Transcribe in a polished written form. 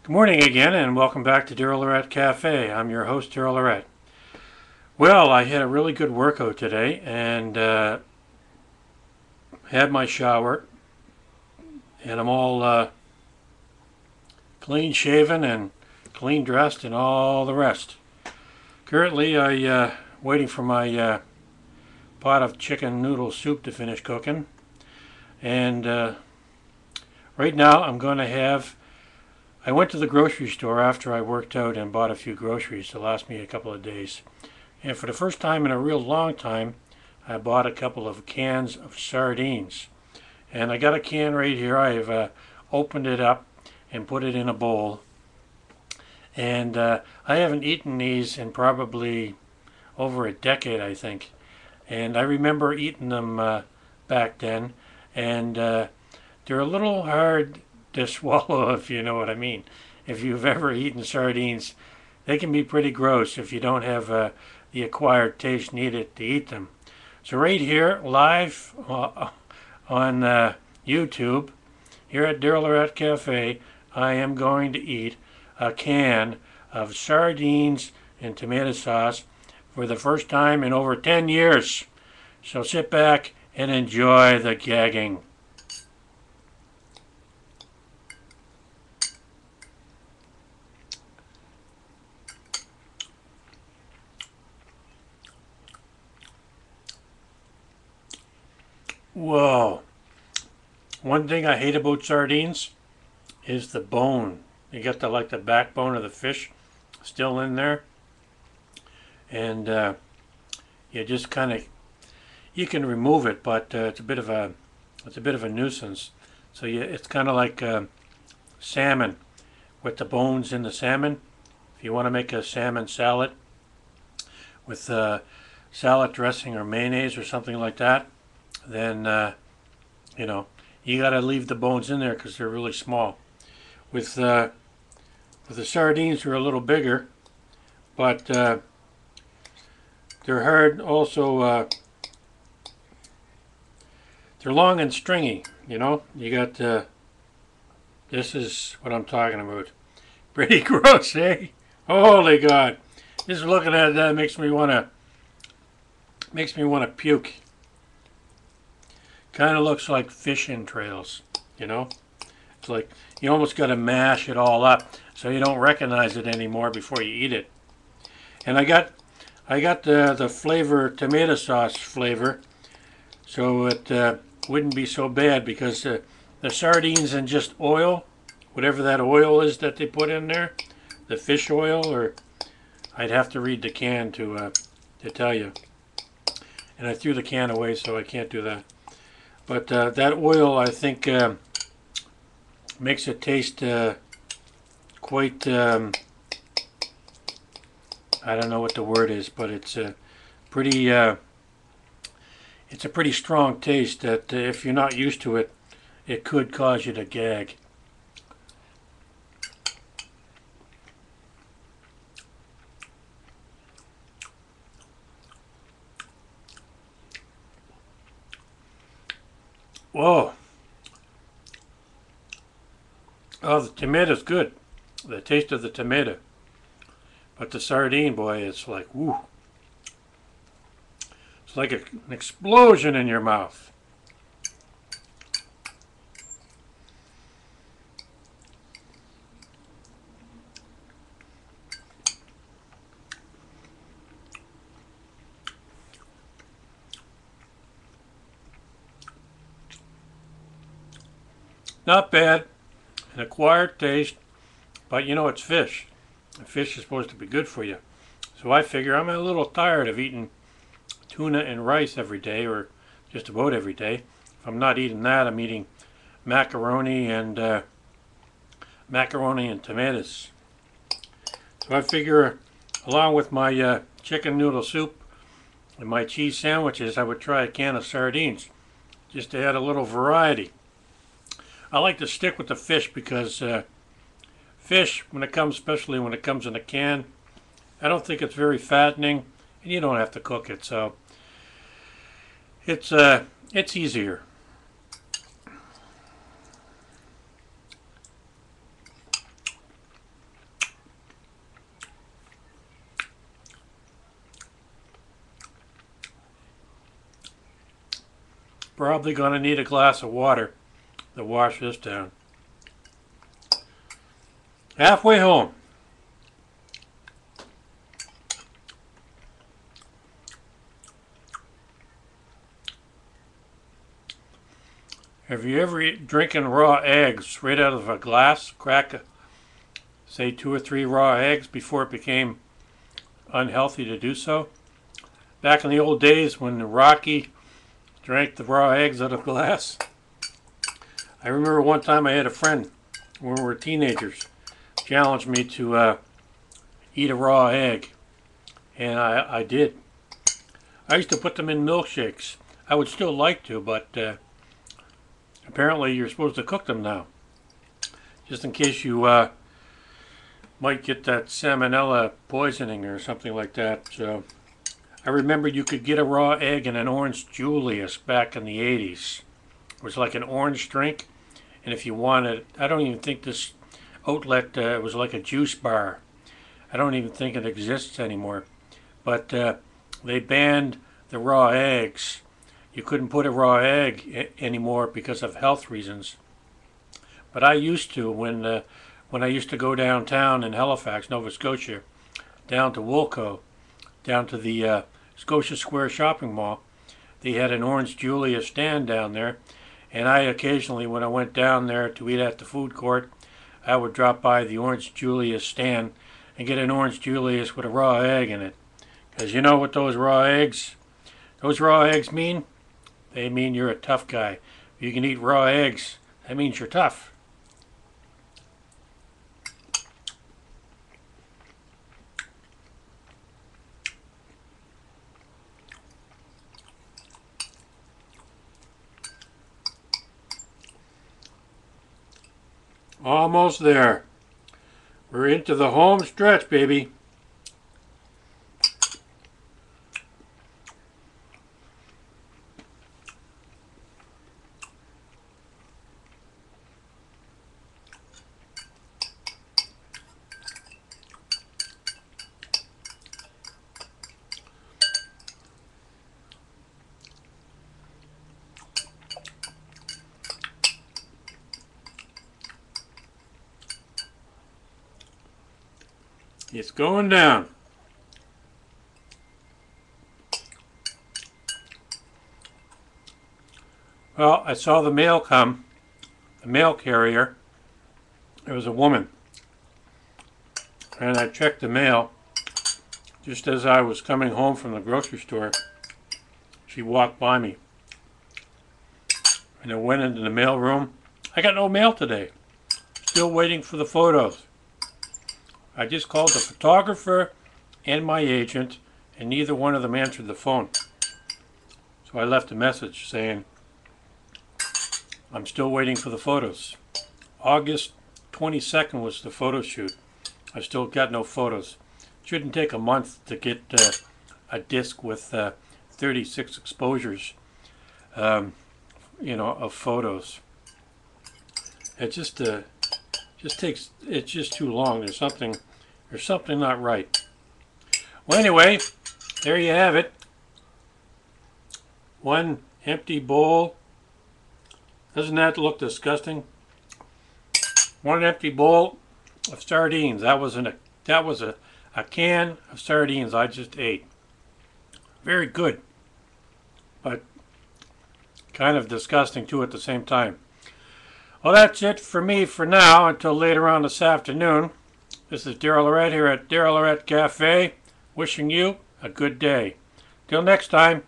Good morning again, and welcome back to Daryllorette Cafe. I'm your host, Daryllorette. Well, I had a really good workout today, and had my shower, and I'm all clean shaven and clean dressed and all the rest. Currently, I waiting for my pot of chicken noodle soup to finish cooking, and right now I'm going to have. I went to the grocery store after I worked out and bought a few groceries to last me a couple of days. And for the first time in a real long time, I bought a couple of cans of sardines. And I got a can right here. I've opened it up and put it in a bowl. And I haven't eaten these in probably over a decade, I think. And I remember eating them back then. And they're a little hard to swallow, if you know what I mean. If you've ever eaten sardines, they can be pretty gross if you don't have the acquired taste needed to eat them. So right here, live on YouTube, here at Daryllorette Cafe, I am going to eat a can of sardines and tomato sauce for the first time in over 10 years. So sit back and enjoy the gagging. Whoa. One thing I hate about sardines is the bone. You got the backbone of the fish still in there, and you just kind of you can remove it, but it's a bit of a nuisance. So it's kind of like salmon with the bones in the salmon. If you want to make a salmon salad with salad dressing or mayonnaise or something like that, then you got to leave the bones in there because they're really small. With the sardines, they're a little bigger, but they're hard. Also, they're long and stringy. You got this is what I'm talking about. Pretty gross, eh? Holy God! Just looking at that makes me wanna puke. Kind of looks like fish entrails, It's like you almost got to mash it all up so you don't recognize it anymore before you eat it. And I got the flavor, tomato sauce flavor, so it wouldn't be so bad because the sardines and just oil, whatever that oil is that they put in there, the fish oil, or I'd have to read the can to tell you. And I threw the can away, so I can't do that. But that oil, I think, makes it taste quite, I don't know what the word is, but it's a pretty strong taste that if you're not used to it, it could cause you to gag. Whoa. Oh, the tomato's good. The taste of the tomato. But the sardine, boy, it's like, woo. It's like an explosion in your mouth. Not bad. An acquired taste, but it's fish. Fish is supposed to be good for you. So I figure I'm a little tired of eating tuna and rice every day, or just about every day. If I'm not eating that, I'm eating macaroni and tomatoes. So I figure, along with my chicken noodle soup and my cheese sandwiches, I would try a can of sardines, just to add a little variety. I like to stick with the fish because fish, especially when it comes in a can, I don't think it's very fattening, and you don't have to cook it, so it's easier. Probably going to need a glass of water to wash this down. Halfway home. Have you ever drinking raw eggs right out of a glass? Crack, say 2 or 3 raw eggs before it became unhealthy to do so? Back in the old days when Rocky drank the raw eggs out of glass. I remember one time I had a friend, when we were teenagers, challenged me to eat a raw egg. And I did. I used to put them in milkshakes. I would still like to, but apparently you're supposed to cook them now. Just in case you might get that salmonella poisoning or something like that. So I remember you could get a raw egg in an orange Julius back in the 80s. It was like an orange drink. And if you wanted, I don't even think this outlet was like a juice bar. I don't even think it exists anymore. But they banned the raw eggs. You couldn't put a raw egg anymore because of health reasons. But I used to when I used to go downtown in Halifax, Nova Scotia, down to Woolco, down to the Scotia Square shopping mall. They had an Orange Julius stand down there, and I occasionally, when I went down there to eat at the food court, I would drop by the Orange Julius stand and get an Orange Julius with a raw egg in it. Because you know what those raw eggs mean? They mean you're a tough guy. If you can eat raw eggs, that means you're tough. Almost there. We're into the home stretch, baby. It's going down. Well, I saw the mail come, the mail carrier. It was a woman. And I checked the mail. Just as I was coming home from the grocery store, she walked by me. And I went into the mail room. I got no mail today. Still waiting for the photos. I just called the photographer and my agent, and neither one of them answered the phone. So I left a message saying, I'm still waiting for the photos. August 22nd was the photo shoot. I still got no photos. Shouldn't take a month to get a disc with 36 exposures, of photos. It just takes. It's just too long. There's something not right. Well, anyway, there you have it. One empty bowl. Doesn't that look disgusting? One empty bowl of sardines. That was a can of sardines I just ate. Very good, but kind of disgusting too at the same time. Well, that's it for me for now until later on this afternoon. This is Daryl here at Daryl Lorette Cafe, wishing you a good day. Till next time.